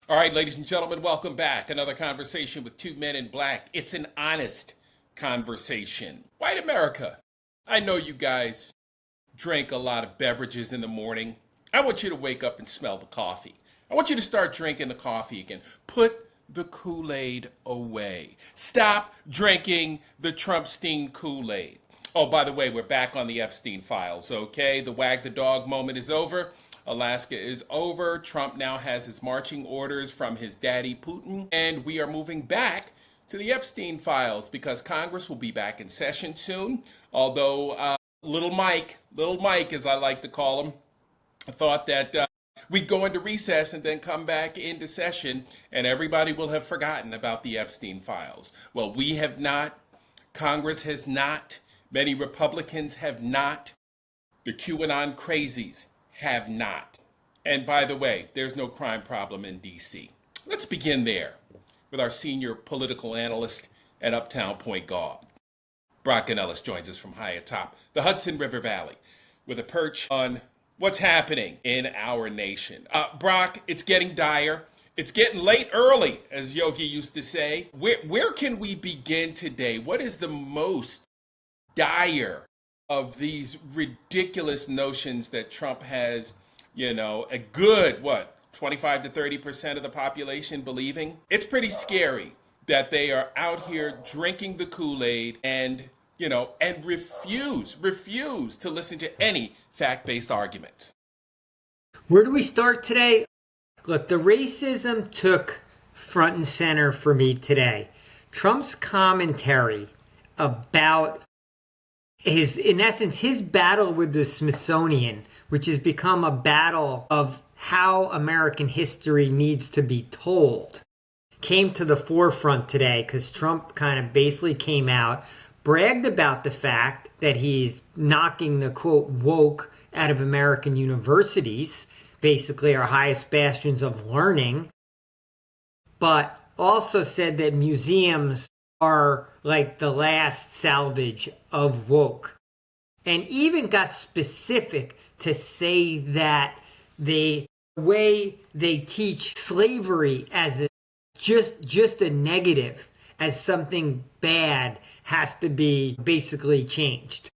All right, ladies and gentlemen, welcome back. Another conversation with two men in black. It's an honest conversation. White America, I know you guys drink a lot of beverages in the morning. I want you to wake up and smell the coffee. I want you to start drinking the coffee again. Put the Kool-Aid away. Stop drinking the Trumpstein Kool-Aid. Oh, by the way, we're back on the Epstein files, okay? The wag the dog moment is over. Alaska is over. Trump now has his marching orders from his daddy Putin. And we are moving back to the Epstein files because Congress will be back in session soon. Although Little Mike, as I like to call him, thought that we'd go into recess and then come back into session and everybody will have forgotten about the Epstein files. Well, we have not. Congress has not. Many Republicans have not. The QAnon crazies have not. And by the way, there's no crime problem in DC. Let's begin there with our senior political analyst and Uptown point guard. Brock Ganeles joins us from high atop the Hudson River Valley with a perch on what's happening in our nation. Brock, it's getting dire. It's getting late early, as Yogi used to say. Where can we begin today? What is the most dire of these ridiculous notions that Trump has, a good, 25 to 30% of the population believing? It's pretty scary that they are out here drinking the Kool-Aid and refuse to listen to any fact-based arguments. Where do we start today? Look, the racism took front and center for me today. Trump's commentary about in essence, his battle with the Smithsonian, which has become a battle of how American history needs to be told, came to the forefront today because Trump kind of basically came out, bragged about the fact that he's knocking the quote woke out of American universities, basically our highest bastions of learning, but also said that museums are like the last salvage of woke. And even got specific to say that the way they teach slavery as just a negative, as something bad, has to be basically changed.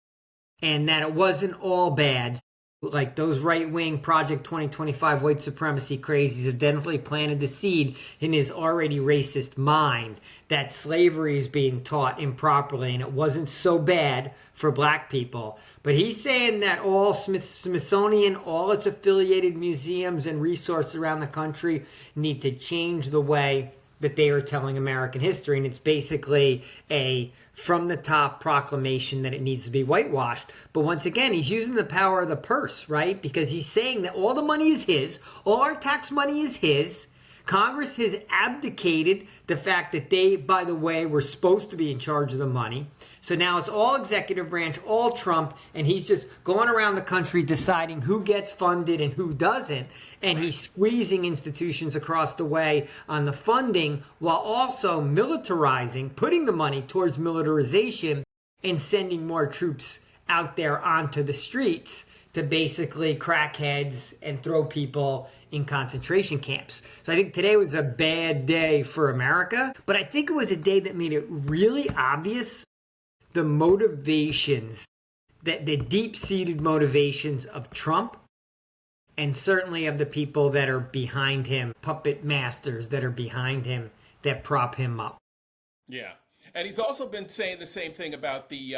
And that it wasn't all bad. Like those right-wing Project 2025 white supremacy crazies have definitely planted the seed in his already racist mind that slavery is being taught improperly and it wasn't so bad for black people. But he's saying that all Smithsonian, all its affiliated museums and resources around the country need to change the way that they are telling American history. And it's basically a from the top proclamation that it needs to be whitewashed. But once again, he's using the power of the purse, right? Because he's saying that all the money is his, all our tax money is his. Congress has abdicated the fact that they, by the way, were supposed to be in charge of the money. So now it's all executive branch, all Trump, and he's just going around the country deciding who gets funded and who doesn't. And he's squeezing institutions across the way on the funding while also militarizing, putting the money towards militarization and sending more troops out there onto the streets to basically crack heads and throw people in concentration camps. So I think today was a bad day for America, but I think it was a day that made it really obvious the motivations, the deep-seated motivations of Trump and certainly of the people that are behind him, puppet masters that are behind him that prop him up. Yeah. And he's also been saying the same thing about the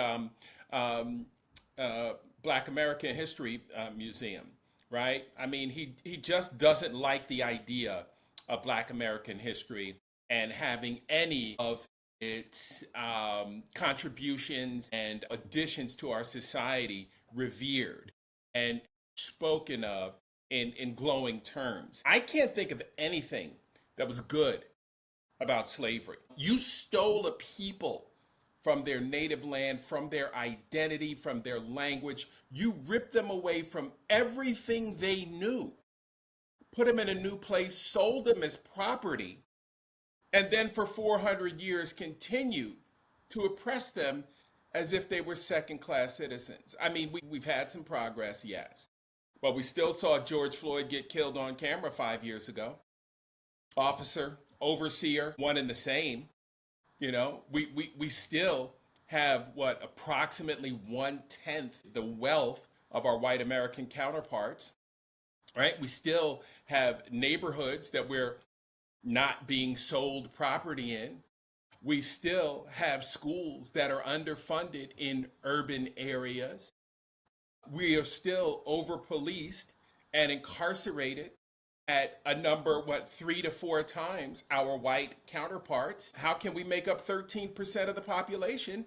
Black American History Museum, right? I mean, he just doesn't like the idea of Black American history and having any of its contributions and additions to our society revered and spoken of in glowing terms. I can't think of anything that was good about slavery. You stole a people from their native land, from their identity, from their language. You ripped them away from everything they knew, put them in a new place, sold them as property, and then for 400 years continued to oppress them as if they were second-class citizens. I mean, we've had some progress, yes, but we still saw George Floyd get killed on camera 5 years ago. officer, overseer, one and the same. We still have what, approximately 1/10 the wealth of our white American counterparts, right? We still have neighborhoods that we're not being sold property in. We still have schools that are underfunded in urban areas. We are still over policed and incarcerated at a number, what, 3 to 4 times our white counterparts. How can we make up 13% of the population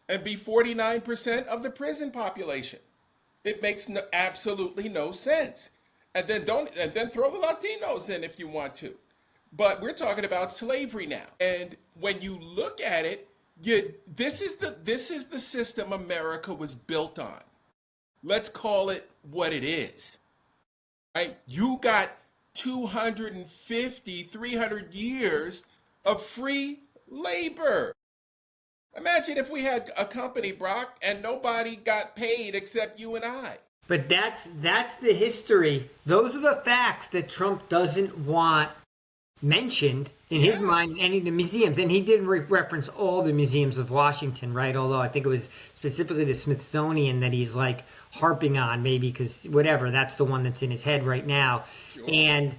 and be 49% of the prison population? It makes absolutely no sense. And then throw the Latinos in if you want to. But we're talking about slavery now. And when you look at it, this is the system America was built on. Let's call it what it is. Right? You got 250, 300 years of free labor. Imagine if we had a company, Brock, and nobody got paid except you and I. But that's the history. Those are the facts that Trump doesn't want mentioned in his mind in any of the museums. And he didn't reference all the museums of Washington, right? Although I think it was specifically the Smithsonian that he's like harping on, maybe because whatever, that's the one that's in his head right now. Sure. And,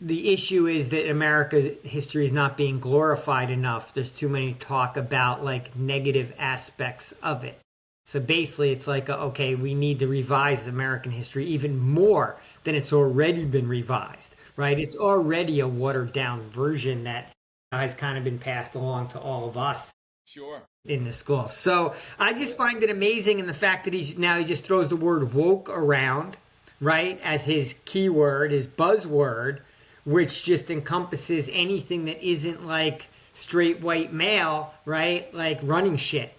the issue is that America's history is not being glorified enough. There's too many talk about like negative aspects of it. So basically, it's like, okay, we need to revise American history even more than it's already been revised, right? It's already a watered down version that has kind of been passed along to all of us. Sure. In the school. So I just find it amazing in the fact that he just throws the word woke around, right, as his keyword, his buzzword, which just encompasses anything that isn't like straight white male, right, like running shit.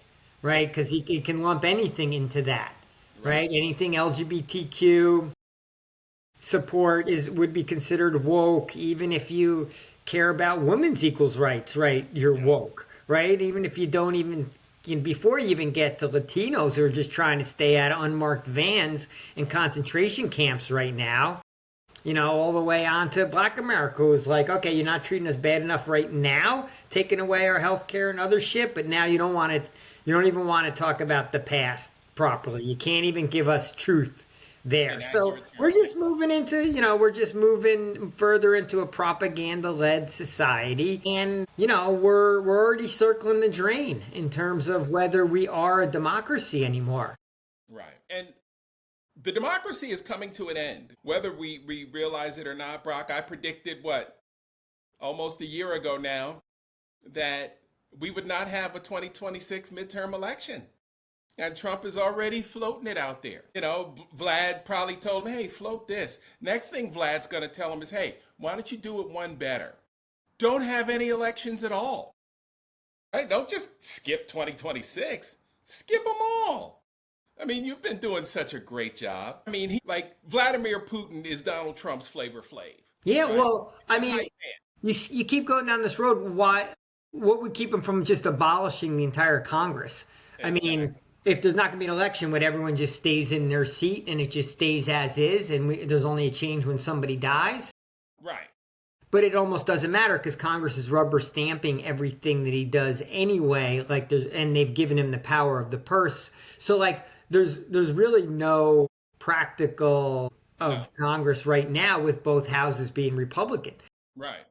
Right, because he can lump anything into that, right? Anything LGBTQ support would be considered woke, even if you care about women's equals rights, right? You're woke, right? Even if you don't even, before you even get to Latinos who are just trying to stay out of unmarked vans in concentration camps right now, all the way on to Black America, who's like, okay, you're not treating us bad enough right now, taking away our health care and other shit, but now you don't even want to talk about the past properly. You can't even give us truth there. So we're just moving further into a propaganda-led society. And, we're already circling the drain in terms of whether we are a democracy anymore. Right. And the democracy is coming to an end, whether we realize it or not. Brock, I predicted almost a year ago now, that we would not have a 2026 midterm election. And Trump is already floating it out there. Vlad probably told him, hey, float this. Next thing Vlad's going to tell him is, hey, why don't you do it one better? Don't have any elections at all. Right? Don't just skip 2026. Skip them all. I mean, you've been doing such a great job. I mean, Vladimir Putin is Donald Trump's Flavor Flav. Yeah, right? Well, I mean, you keep going down this road. What would keep him from just abolishing the entire Congress? Exactly. I mean, if there's not going to be an election, would everyone just stays in their seat and it just stays as is, and there's only a change when somebody dies? Right. But it almost doesn't matter because Congress is rubber stamping everything that he does anyway. And they've given him the power of the purse. So there's really no practical of Congress right now with both houses being Republican. Right.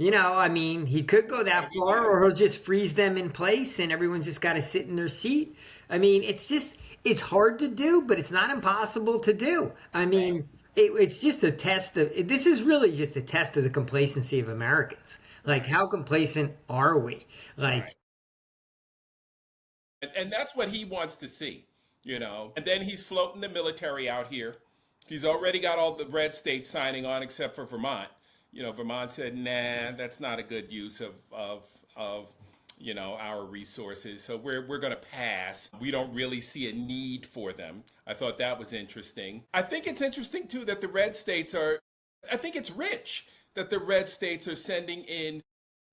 I mean, he could go that far, or he'll just freeze them in place and everyone's just got to sit in their seat. I mean, it's hard to do, but it's not impossible to do. I mean, it's just a test this is really just a test of the complacency of Americans. Like, how complacent are we? Like, and that's what he wants to see, And then he's floating the military out here. He's already got all the red states signing on except for Vermont. Vermont said, nah, that's not a good use of our resources. So we're going to pass. We don't really see a need for them. I thought that was interesting. I think it's interesting, too, that the red states I think it's rich that the red states are sending in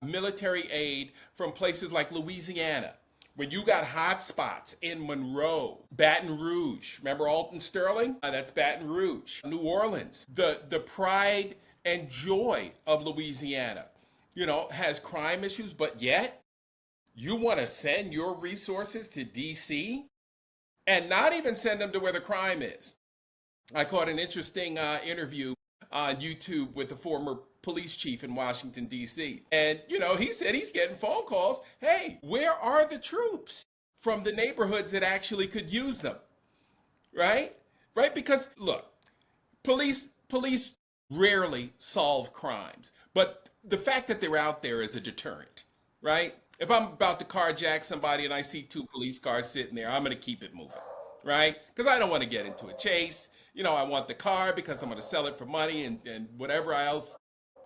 military aid from places like Louisiana, when you got hot spots in Monroe, Baton Rouge. Remember Alton Sterling? That's Baton Rouge. New Orleans. The pride and joy of Louisiana, has crime issues, but yet you want to send your resources to DC and not even send them to where the crime is. I caught an interesting interview on YouTube with a former police chief in Washington, D.C. And, he said he's getting phone calls. Hey, where are the troops from the neighborhoods that actually could use them? Right? Right? Because, look, police rarely solve crimes. But the fact that they're out there is a deterrent, right? If I'm about to carjack somebody and I see two police cars sitting there, I'm going to keep it moving, right? Because I don't want to get into a chase. I want the car because I'm going to sell it for money and whatever else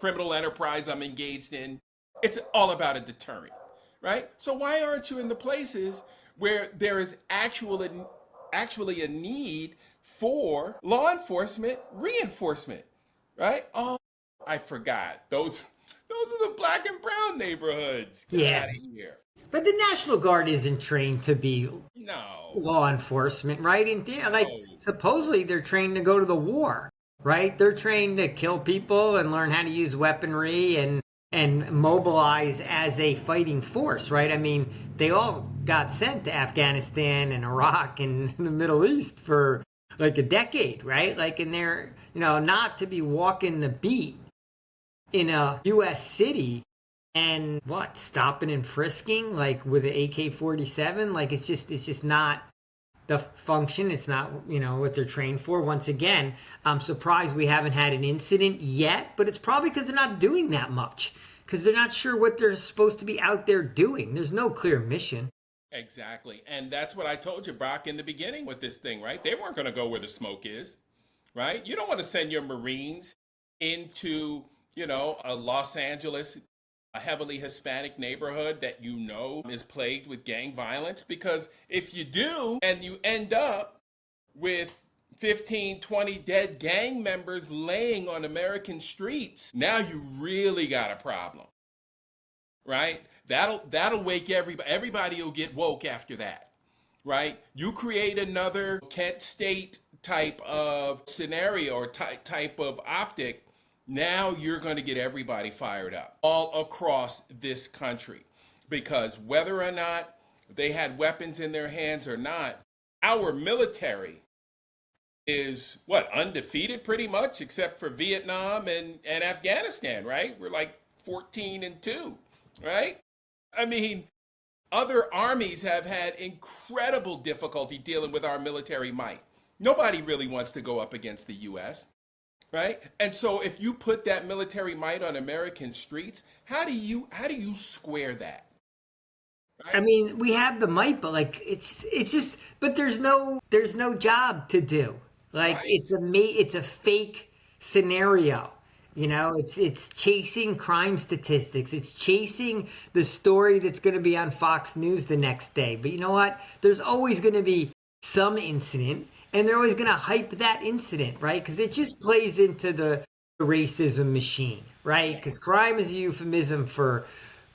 criminal enterprise I'm engaged in. It's all about a deterrent, right? So why aren't you in the places where there is actually a need for law enforcement reinforcement, right? Oh, I forgot. Those are the black and brown neighborhoods. Get out of here. But the National Guard isn't trained to be law enforcement, right? And supposedly they're trained to go to the war, right? They're trained to kill people and learn how to use weaponry and mobilize as a fighting force, right? I mean, they all got sent to Afghanistan and Iraq and the Middle East for like a decade, right? And they're, not to be walking the beat in a U.S. city and stopping and frisking with an AK-47, it's just not the function. It's not what they're trained for. Once again, I'm surprised we haven't had an incident yet, but it's probably because they're not doing that much, because they're not sure what they're supposed to be out there doing. There's no clear mission. Exactly. And that's what I told you, Brock, in the beginning with this thing, right? They weren't going to go where the smoke is, right? You don't want to send your Marines into a Los Angeles, a heavily Hispanic neighborhood that is plagued with gang violence, because if you do and you end up with 15, 20 dead gang members laying on American streets, now you really got a problem, right? That'll wake everybody. Everybody will get woke after that, right? You create another Kent State type of scenario or type of optic. Now you're going to get everybody fired up all across this country, because whether or not they had weapons in their hands or not, our military is undefeated pretty much, except for Vietnam and Afghanistan, right? We're like 14-2, right? I mean, other armies have had incredible difficulty dealing with our military might. Nobody really wants to go up against the U.S., right? And so if you put that military might on American streets, how do you square that? Right? I mean, we have the might, but it's just, but there's no job to do. Right. It's a fake scenario. It's chasing crime statistics. It's chasing the story that's going to be on Fox News the next day. But you know what? There's always going to be some incident, and they're always going to hype that incident, right? Because it just plays into the racism machine, right? Because crime is a euphemism for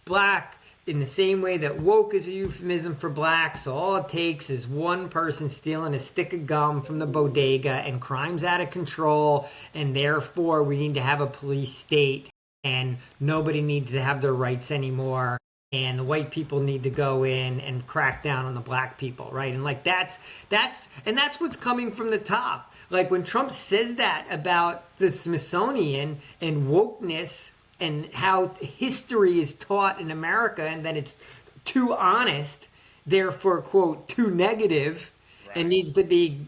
black in the same way that woke is a euphemism for black. So all it takes is one person stealing a stick of gum from the bodega and crime's out of control, and therefore we need to have a police state and nobody needs to have their rights anymore. And the white people need to go in and crack down on the black people, right? And that's what's coming from the top. When Trump says that about the Smithsonian and wokeness and how history is taught in America, and that it's too honest, therefore, quote, too negative, right, and needs to be,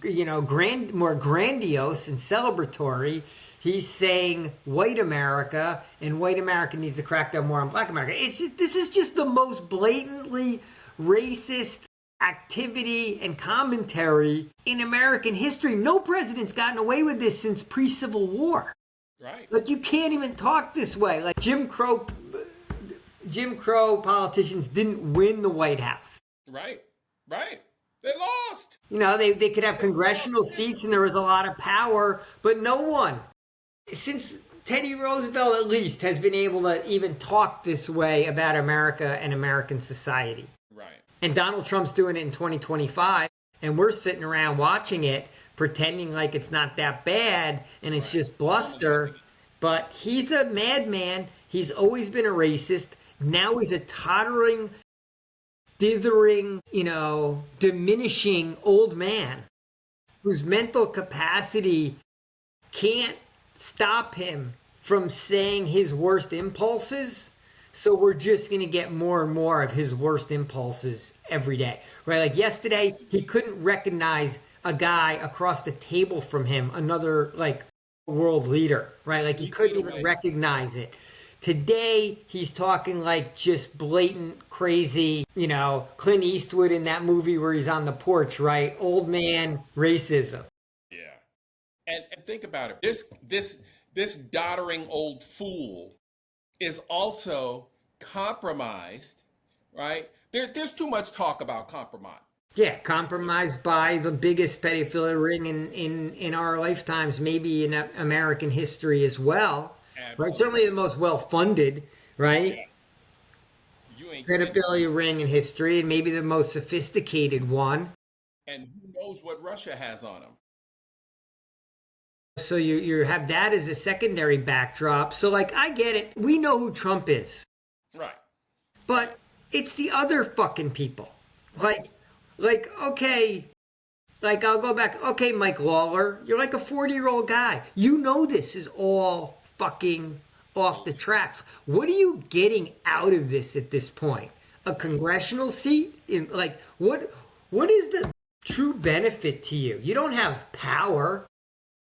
more grandiose and celebratory. He's saying white America, and white America needs to crack down more on black America. This is just the most blatantly racist activity and commentary in American history. No president's gotten away with this since pre-Civil War. Right. You can't even talk this way. Jim Crow politicians didn't win the White House. Right. They lost. They could have congressional seats and there was a lot of power, but no one, since Teddy Roosevelt at least, has been able to even talk this way about America and American society. Right. And Donald Trump's doing it in 2025, and we're sitting around watching it, pretending like it's not that bad and it's just bluster. But he's a madman. He's always been a racist. Now he's a tottering, dithering, diminishing old man whose mental capacity can't stop him from saying his worst impulses. So we're just going to get more and more of his worst impulses every day, right? Like yesterday, he couldn't recognize a guy across the table from him, another like world leader, right? Like he couldn't even recognize it. Today, he's talking like just blatant, crazy, Clint Eastwood in that movie where he's on the porch, right? Old man racism. Yeah. And think about it. This doddering old fool is also compromised, right? There's too much talk about compromise. Yeah, compromised by the biggest pedophilia ring in our lifetimes, maybe in American history as well. Absolutely. Right, certainly the most well-funded, right? Yeah. You ain't Pedophilia ring in history, and maybe the most sophisticated one. And who knows what Russia has on them? So you have that as a secondary backdrop. So like I get it. We know who Trump is. Right. But it's the other fucking people. Like okay, like I'll go back. Okay, Mike Lawler, you're like a 40-year-old guy. You know this is all fucking off the tracks. What are you getting out of this at this point? A congressional seat? What is the true benefit to you? You don't have power.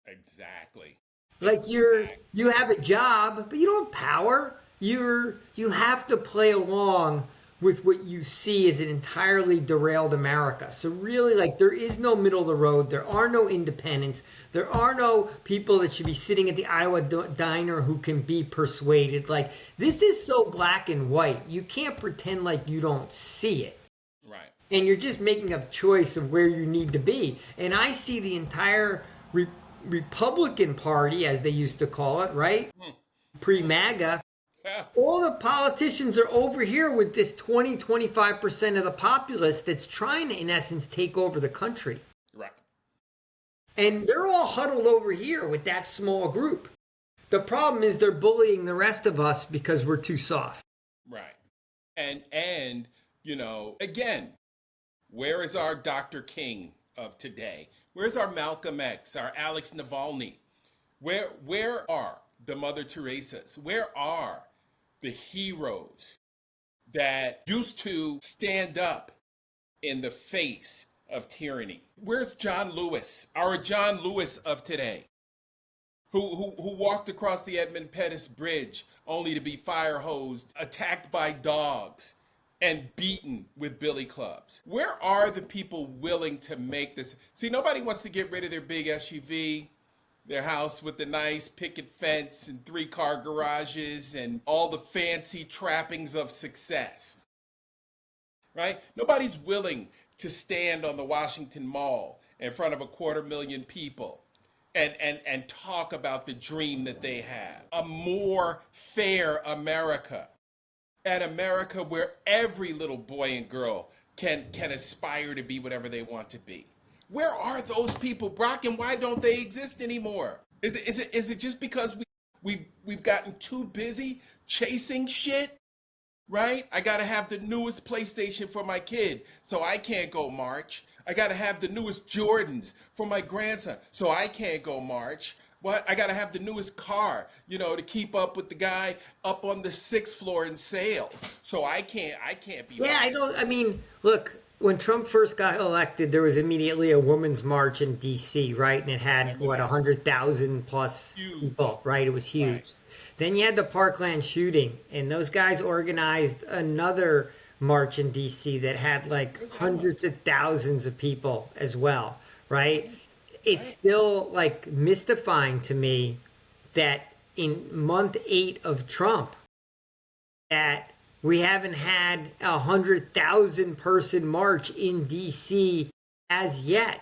Exactly. Like you have a job, but you don't have power. You have to play along with what you see as an entirely derailed America. So really, like, there is no middle of the road. There are no independents. There are no people that should be sitting at the Iowa diner who can be persuaded. Like, this is so black and white. You can't pretend like you don't see it. Right. And you're just making a choice of where you need to be. And I see the entire Republican Party, as they used to call it, right? Pre-MAGA. All the politicians are over here with this 20-25% of the populace that's trying to, in essence, take over the country. Right. And they're all huddled over here with that small group. The problem is they're bullying the rest of us because we're too soft. Right. And again, where is our Dr. King of today? Where's our Malcolm X, our Alex Navalny? Where are the Mother Teresas? Where are the heroes that used to stand up in the face of tyranny? Where's John Lewis, our John Lewis of today, who walked across the Edmund Pettus Bridge only to be fire hosed, attacked by dogs, and beaten with billy clubs? Where are the people willing to make this? See, nobody wants to get rid of their big SUV, their house with the nice picket fence and 3-car garages and all the fancy trappings of success, right? Nobody's willing to stand on the Washington Mall in front of 250,000 people and talk about the dream that they have. A more fair America. An America where every little boy and girl can aspire to be whatever they want to be. Where are those people, Brock, and why don't they exist anymore? Is it just because we've gotten too busy chasing shit? Right? I gotta have the newest PlayStation for my kid, so I can't go march. I gotta have the newest Jordans for my grandson, so I can't go march. What? I gotta have the newest car, to keep up with the guy up on the 6th floor in sales. So I can't be. Yeah, look, when Trump first got elected, there was immediately a women's march in DC, right? And it had 100,000 plus people, right? It was huge. Right. Then you had the Parkland shooting, and those guys organized another march in DC that had like hundreds of thousands of people as well, right? It's still like mystifying to me that in month 8 of Trump, that we haven't had 100,000 person march in DC as yet,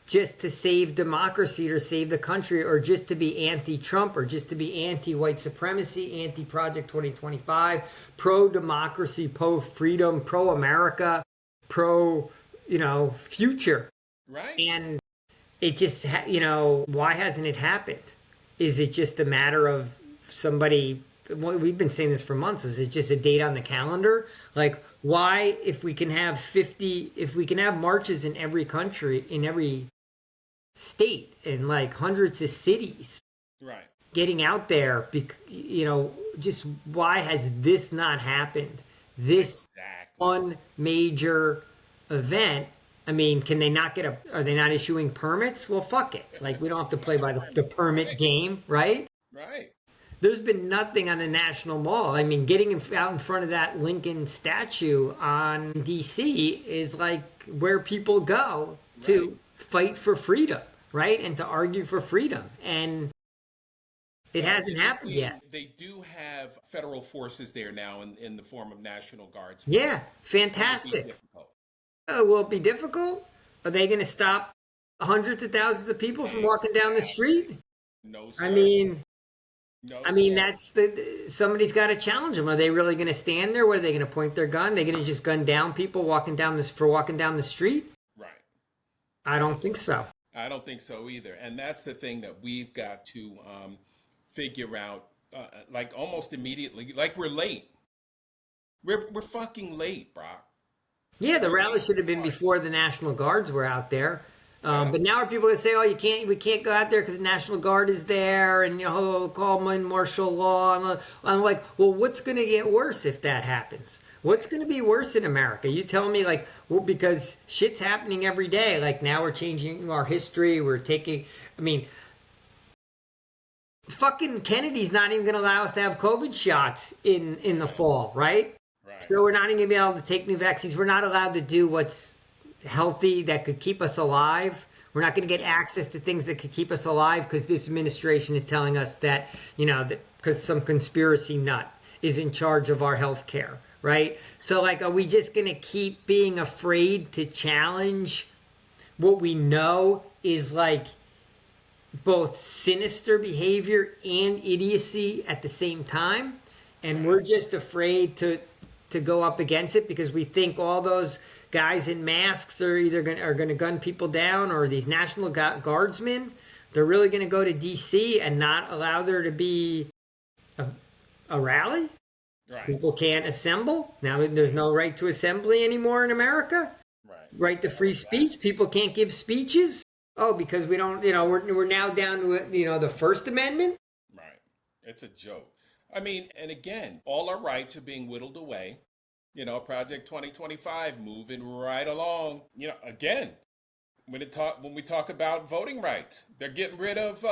just to save democracy or save the country, or just to be anti-Trump, or just to be anti-white supremacy, anti-Project 2025, pro-democracy, pro-freedom, pro-America, pro-future. Right. And it just, why hasn't it happened? Is it just a matter of somebody, well, we've been saying this for months, is it just a date on the calendar? Like, why, if we can have marches in every country, in every state, in like hundreds of cities, Right. getting out there, just why has this not happened? This one major event. I mean, can they not are they not issuing permits? Well, fuck it. Like, we don't have to play by the permit game, right? Right. There's been nothing on the National Mall. I mean, getting out in front of that Lincoln statue on DC is like where people go to fight for freedom, right? And to argue for freedom. And it hasn't happened yet. They do have federal forces there now in the form of National Guards. Yeah, fantastic. Will it be difficult? Are they going to stop hundreds of thousands of people from walking down the street? No, sir. I mean, that's somebody's got to challenge them. Are they really going to stand there? What are they going to point their gun? Are they going to just gun down people walking down the street? Right. I don't think so. I don't think so either. And that's the thing that we've got to figure out, like almost immediately. Like, we're late. We're fucking late, Brock. Yeah, the rally should have been before the National Guards were out there. But now are people going to say, "Oh, we can't go out there because the National Guard is there," and call them martial law? And I'm like, well, what's going to get worse if that happens? What's going to be worse in America? You tell me, like, well, because shit's happening every day. Like, now we're changing our history. We're taking, I mean, fucking Kennedy's not even going to allow us to have COVID shots in the fall, right? So we're not even going to be able to take new vaccines. We're not allowed to do what's healthy that could keep us alive. We're not going to get access to things that could keep us alive because this administration is telling us that, because some conspiracy nut is in charge of our health care, right? So, like, are we just going to keep being afraid to challenge what we know is, like, both sinister behavior and idiocy at the same time? And we're just afraid to go up against it because we think all those guys in masks are either going to gun people down, or these National Guardsmen, they're really going to go to DC and not allow there to be a rally. Right. People can't assemble. Now there's no right to assembly anymore in America. Right to free speech. People can't give speeches. Oh, because we don't, we're now down to, the First Amendment. Right. It's a joke. I mean, and again, all our rights are being whittled away. Project 2025 moving right along. Again, when we talk about voting rights, they're getting rid of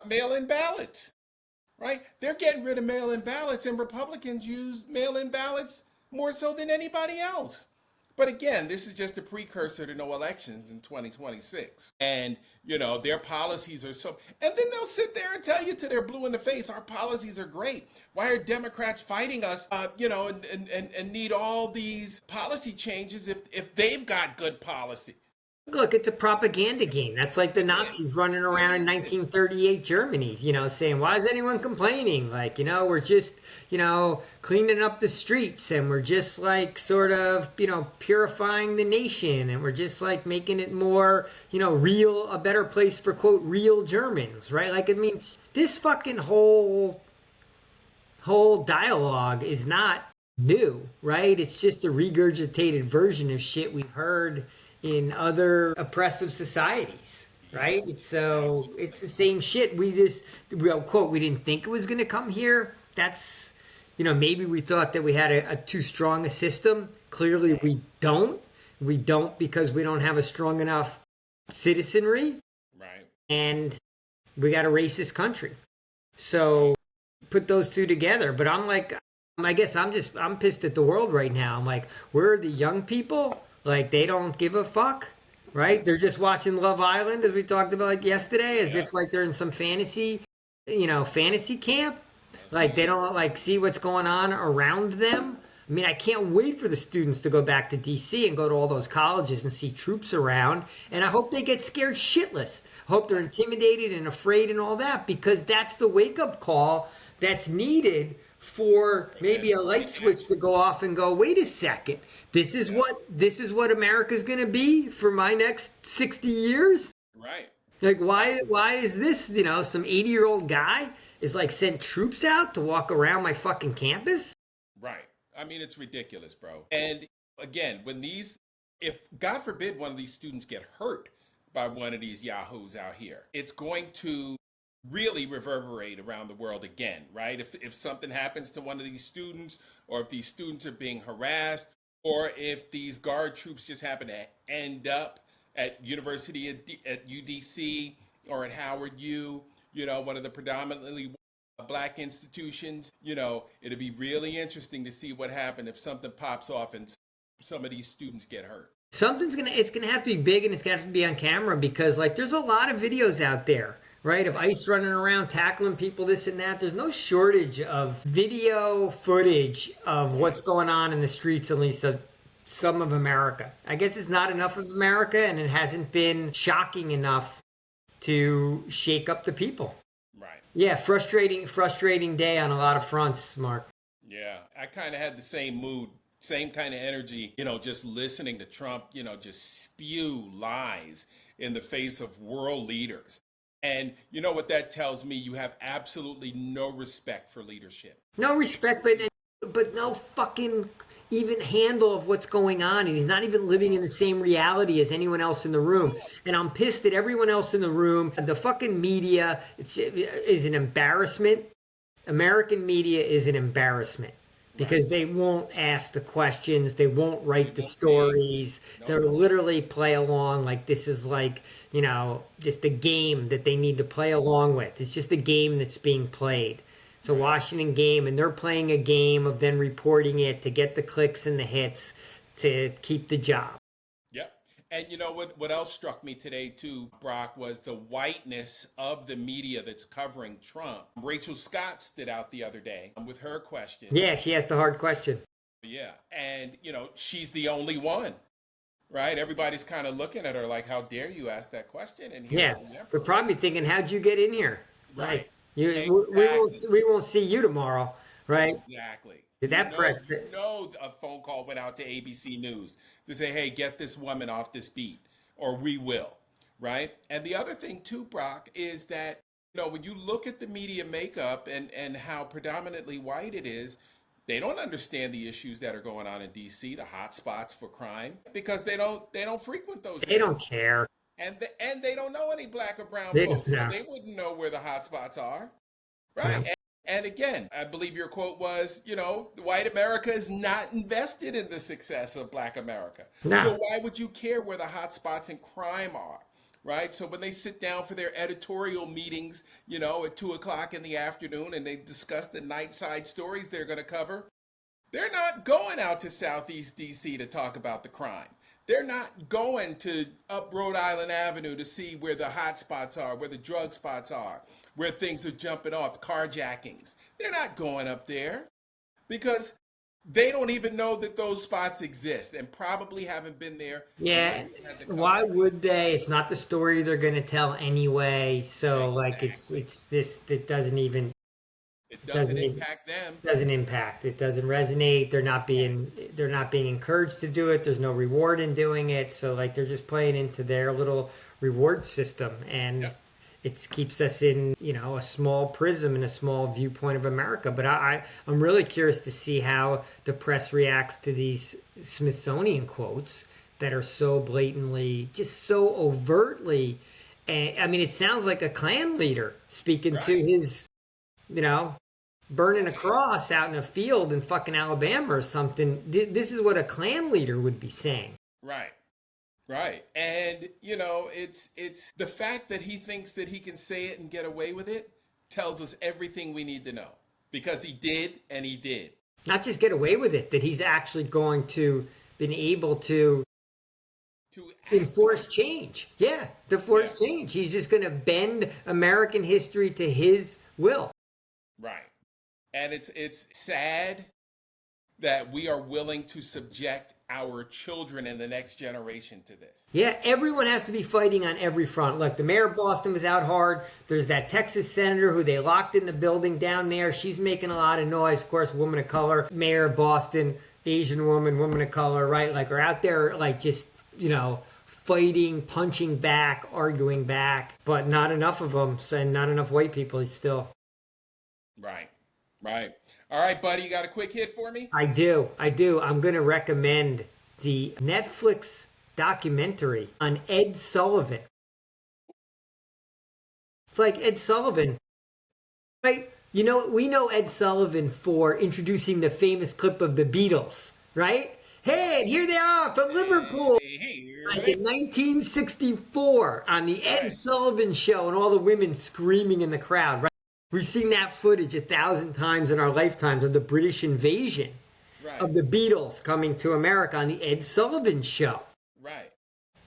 mail-in ballots, right? They're getting rid of mail-in ballots, and Republicans use mail-in ballots more so than anybody else. But again, this is just a precursor to no elections in 2026. And, their policies are so... And then they'll sit there and tell you till they're blue in the face, our policies are great. Why are Democrats fighting us, and need all these policy changes if they've got good policy? Look, it's a propaganda game. That's like the Nazis running around in 1938 Germany, saying, why is anyone complaining? Like, we're just, cleaning up the streets, and we're just like sort of, purifying the nation, and we're just like making it more, a better place for, quote, real Germans, right? Like, I mean, this fucking whole dialogue is not new, right? It's just a regurgitated version of shit we've heard in other oppressive societies, right? It's the same shit. We quote, we didn't think it was going to come here. That's, maybe we thought that we had a too strong a system. Clearly we don't. We don't because we don't have a strong enough citizenry. Right. And we got a racist country. So put those two together. But I guess I'm pissed at the world right now. I'm like, where are the young people? Like, they don't give a fuck, right? They're just watching Love Island, as we talked about like yesterday, as if like they're in some fantasy camp. Like, they don't like see what's going on around them. I mean, I can't wait for the students to go back to DC and go to all those colleges and see troops around. And I hope they get scared shitless. I hope they're intimidated and afraid and all that, because that's the wake-up call that's needed for maybe a light switch to go off and go, wait a second, this is what America's going to be for my next 60 years? Right. Like, why is this, some 80-year-old guy is like sent troops out to walk around my fucking campus? Right. I mean, it's ridiculous, bro. And again, if God forbid one of these students get hurt by one of these yahoos out here, it's going to really reverberate around the world again, right? If something happens to one of these students, or if these students are being harassed, or if these guard troops just happen to end up at at UDC or at Howard U, one of the predominantly black institutions, it'd be really interesting to see what happened if something pops off and some of these students get hurt. It's gonna have to be big, and it's gonna have to be on camera, because like there's a lot of videos out there, right, of ICE running around tackling people, this and that. There's no shortage of video footage of what's going on in the streets, at least of some of America. I guess it's not enough of America, and it hasn't been shocking enough to shake up the people. Right. Yeah, frustrating day on a lot of fronts, Mark. Yeah, I kind of had the same mood, same kind of energy, just listening to Trump, just spew lies in the face of world leaders. And you know what that tells me? You have absolutely no respect for leadership. No respect, but no fucking even handle of what's going on. And he's not even living in the same reality as anyone else in the room. And I'm pissed at everyone else in the room. The fucking media is an embarrassment. American media is an embarrassment. Because they won't ask the questions, they won't write the stories. They'll literally play along like this is like, just a game that they need to play along with. It's just a game that's being played. It's a Washington game, and they're playing a game of then reporting it to get the clicks and the hits to keep the job. Yep. And you know what else struck me today too, Brock, was the whiteness of the media that's covering Trump. Rachel Scott stood out the other day with her question. Yeah, she asked the hard question. Yeah. And, she's the only one, right? Everybody's kind of looking at her like, how dare you ask that question? And they're probably thinking, how'd you get in here? Right. Exactly. We won't see you tomorrow, right? Exactly. Did that press? A phone call went out to ABC News to say, hey, get this woman off this beat, or we will, right? And the other thing too, Brock, is that, when you look at the media makeup and how predominantly white it is, they don't understand the issues that are going on in DC, the hot spots for crime, because they don't frequent those areas. They don't care. And they don't know any black or brown folks, so they wouldn't know where the hot spots are, right? Yeah. And again, I believe your quote was, white America is not invested in the success of black America. No. So why would you care where the hot spots in crime are, right? So when they sit down for their editorial meetings, at 2:00 in the afternoon, and they discuss the night side stories they're going to cover, they're not going out to Southeast DC to talk about the crime. They're not going to up Rhode Island Avenue to see where the hot spots are, where the drug spots are, where things are jumping off, carjackings. They're not going up there because they don't even know that those spots exist and probably haven't been there. Yeah, why would they? It's not the story they're going to tell anyway. So exactly. It's this, it doesn't even... It doesn't impact them. Doesn't impact. It doesn't resonate. They're not being encouraged to do it. There's no reward in doing it. So they're just playing into their little reward system, and it keeps us in a small prism and a small viewpoint of America. But I'm really curious to see how the press reacts to these Smithsonian quotes that are so blatantly, just so overtly. And I mean, it sounds like a Klan leader speaking to his, burning a cross out in a field in fucking Alabama or something. This is what a Klan leader would be saying. Right. And, it's the fact that he thinks that he can say it and get away with it tells us everything we need to know. Because he did, and he did. Not just get away with it, that he's actually going to been able to enforce change. Yeah, to force change. He's just going to bend American history to his will. Right. And it's sad that we are willing to subject our children and the next generation to this. Yeah, everyone has to be fighting on every front. Look, the mayor of Boston was out hard. There's that Texas senator who they locked in the building down there. She's making a lot of noise. Of course, woman of color, mayor of Boston, Asian woman of color, right? Are out there, just, fighting, punching back, arguing back, but not enough of them, and not enough white people still. Right. Right. All right, buddy, you got a quick hit for me? I do. I'm going to recommend the Netflix documentary on Ed Sullivan. It's like Ed Sullivan, right? You know, we know Ed Sullivan for introducing the famous clip of the Beatles, right? Hey, and here they are from Liverpool, Hey, like right? in 1964 on the Ed Right. Sullivan Show, and all the women screaming in the crowd, right? We've seen that footage 1,000 times in our lifetimes of the British invasion Right. of the Beatles coming to America on the Ed Sullivan Show. Right.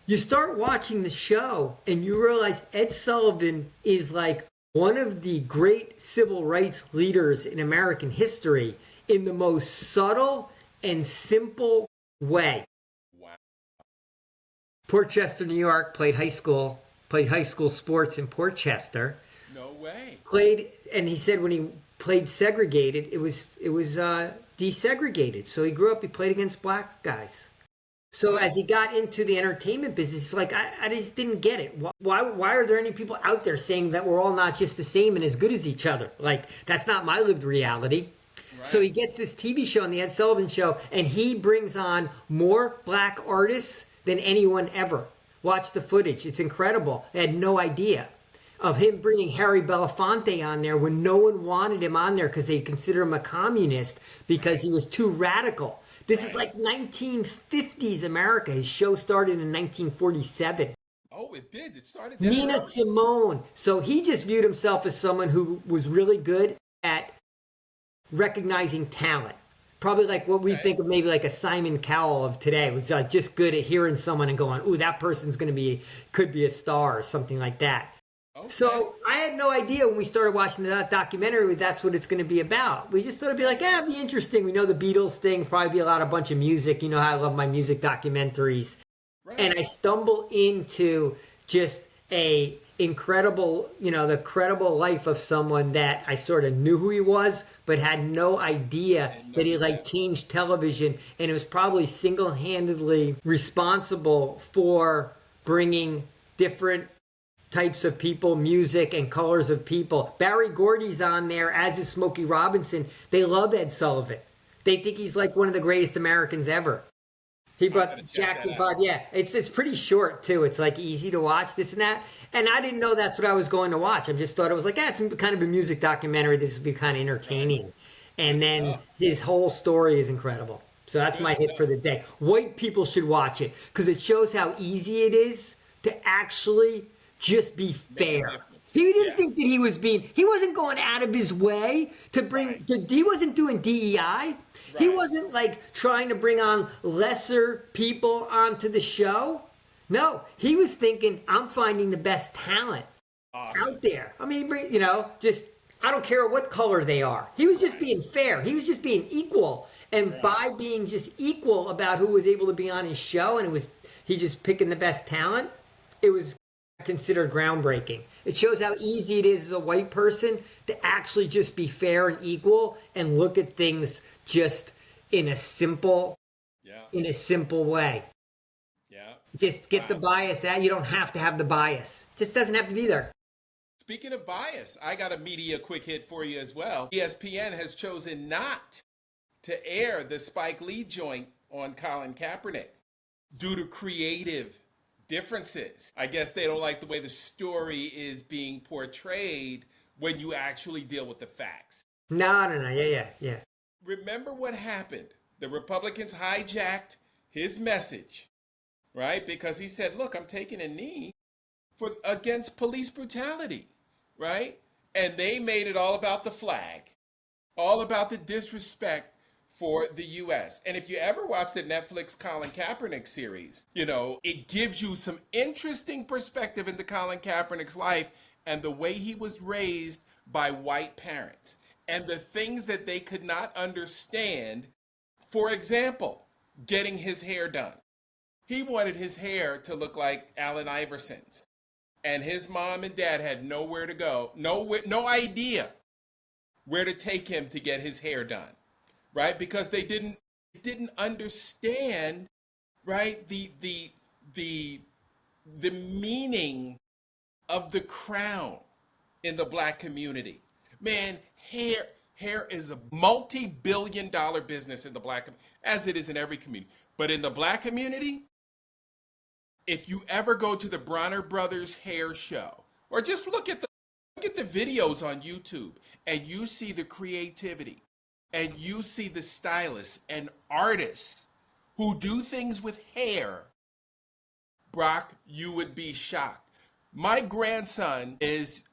You start watching the show and you realize Ed Sullivan is like one of the great civil rights leaders in American history in the most subtle and simple way. Wow. Portchester, New York, played high school sports in Portchester. No way. And he said when he played segregated, it was desegregated. So he played against black guys. So as he got into the entertainment business, he's like, I just didn't get it. Why are there any people out there saying that we're all not just the same and as good as each other? Like, that's not my lived reality. Right. So he gets this TV show on the Ed Sullivan Show, and he brings on more black artists than anyone ever. Watch the footage. It's incredible. I had no idea of him bringing Harry Belafonte on there when no one wanted him on there because they consider him a communist because he was too radical. This is like 1950s America. His show started in 1947. Oh, it did. It started. Nina Simone. So he just viewed himself as someone who was really good at recognizing talent. Probably like what we think of maybe like a Simon Cowell of today. It was like just good at hearing someone and going, ooh, that person's could be a star or something like that. Okay. So I had no idea when we started watching that documentary that's what it's going to be about. We just thought it'd be like, it'd be interesting. We know the Beatles thing, probably be a bunch of music. You know how I love my music documentaries. Right. And I stumble into just the credible life of someone that I sort of knew who he was, but had no idea that he changed television. And it was probably single-handedly responsible for bringing different types of people, music, and colors of people. Barry Gordy's on there, as is Smokey Robinson. They love Ed Sullivan. They think he's like one of the greatest Americans ever. He brought Jackson 5. Yeah, it's pretty short too. It's like easy to watch, this and that. And I didn't know that's what I was going to watch. I just thought it was like, it's kind of a music documentary. This would be kind of entertaining. And then his whole story is incredible. So that's my hit for the day. White people should watch it because it shows how easy it is to actually just be fair. He didn't think that he wasn't going out of his way to bring, he wasn't doing DEI. Right. He wasn't like trying to bring on lesser people onto the show. No, he was thinking, I'm finding the best talent out there. I mean, I don't care what color they are. He was just being fair. He was just being equal. And by being just equal about who was able to be on his show, and he just picking the best talent, it was considered groundbreaking. It shows how easy it is as a white person to actually just be fair and equal and look at things just in a simple way. Yeah. Just get the bias out. You don't have to have the bias. It just doesn't have to be there. Speaking of bias, I got a media quick hit for you as well. ESPN has chosen not to air the Spike Lee joint on Colin Kaepernick due to creative differences. I guess they don't like the way the story is being portrayed when you actually deal with the facts. No. Yeah. Remember what happened? The Republicans hijacked his message, right? Because he said, look, I'm taking a knee against police brutality, right? And they made it all about the flag, all about the disrespect for the U.S. And if you ever watch the Netflix Colin Kaepernick series, it gives you some interesting perspective into Colin Kaepernick's life and the way he was raised by white parents and the things that they could not understand. For example, getting his hair done. He wanted his hair to look like Allen Iverson's. And his mom and dad had nowhere to go, no idea where to take him to get his hair done. Right? Because they didn't understand, right, the the meaning of the crown in the black community. Man, hair is a multi-billion-dollar business in the black, as it is in every community. But in the black community, if you ever go to the Bronner Brothers hair show, or just look at the videos on YouTube, and you see the creativity, and you see the stylists and artists who do things with hair, Brock, you would be shocked. My grandson is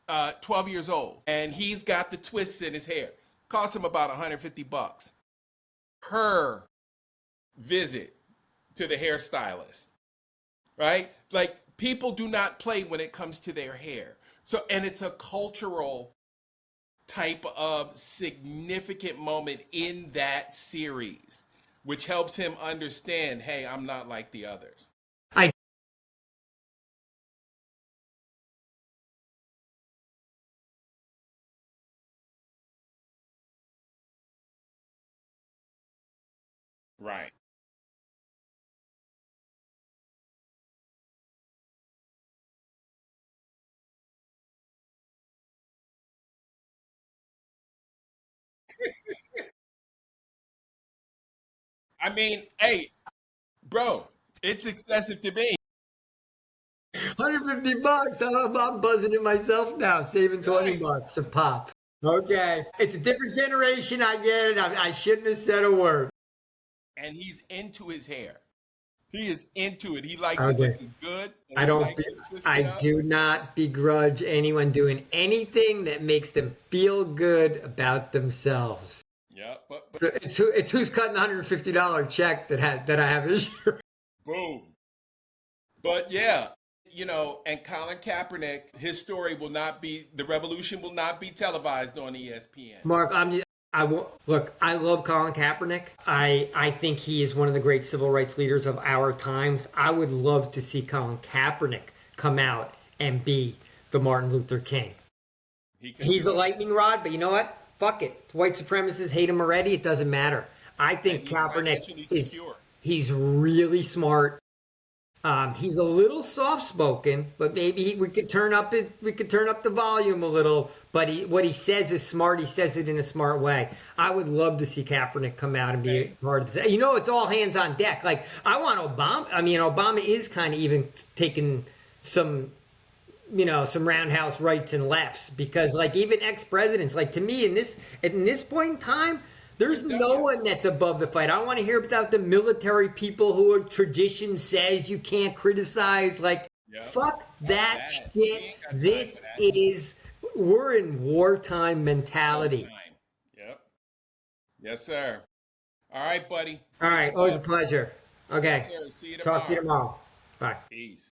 12 years old, and he's got the twists in his hair. Cost him about $150. Per visit to the hairstylist, right? Like, people do not play when it comes to their hair. So, and it's a cultural type of significant moment in that series, which helps him understand, hey, I'm not like the others. I Right. I mean, hey, bro, it's excessive to me. $150. I'm buzzing it myself now, saving Right. $20 a pop. Okay. It's a different generation. I get it. I shouldn't have said a word. And he's into his hair. He is into it. He likes it Okay. looking good, and I he don't. likes it twisted I up. do not begrudge anyone doing anything that makes them feel good about themselves. Yeah, but So it's who's cutting the $150 check that I have issue. boom. But yeah, and Colin Kaepernick, his story will not be, the revolution will not be televised on ESPN. Mark, look. I love Colin Kaepernick. I think he is one of the great civil rights leaders of our times. I would love to see Colin Kaepernick come out and be the Martin Luther King. He can He's do a it. lightning rod, but you know what? Fuck it. White supremacists hate him already. It doesn't matter. I And think he's Kaepernick financially is secure. he's really smart. He's a little soft spoken, but maybe we could turn up the volume a little. But what he says is smart. He says it in a smart way. I would love to see Kaepernick come out and be a Hey, part of this. It's all hands on deck. Like, I want Obama. I mean, Obama is kind of even taking some some roundhouse rights and lefts, because like even ex-presidents, like, to me, in this point in time, there's he's no done. one that's above the fight. I don't want to hear about the military people who are, tradition says you can't criticize. Like, Yep. fuck Fuck that that. We shit. ain't got time for that. We're in wartime mentality. Wartime. Yep. Yes, sir. All right, buddy. All Good right, always a stuff. pleasure. Yes, Okay, sir. See you talk to you tomorrow. tomorrow. Bye. Peace.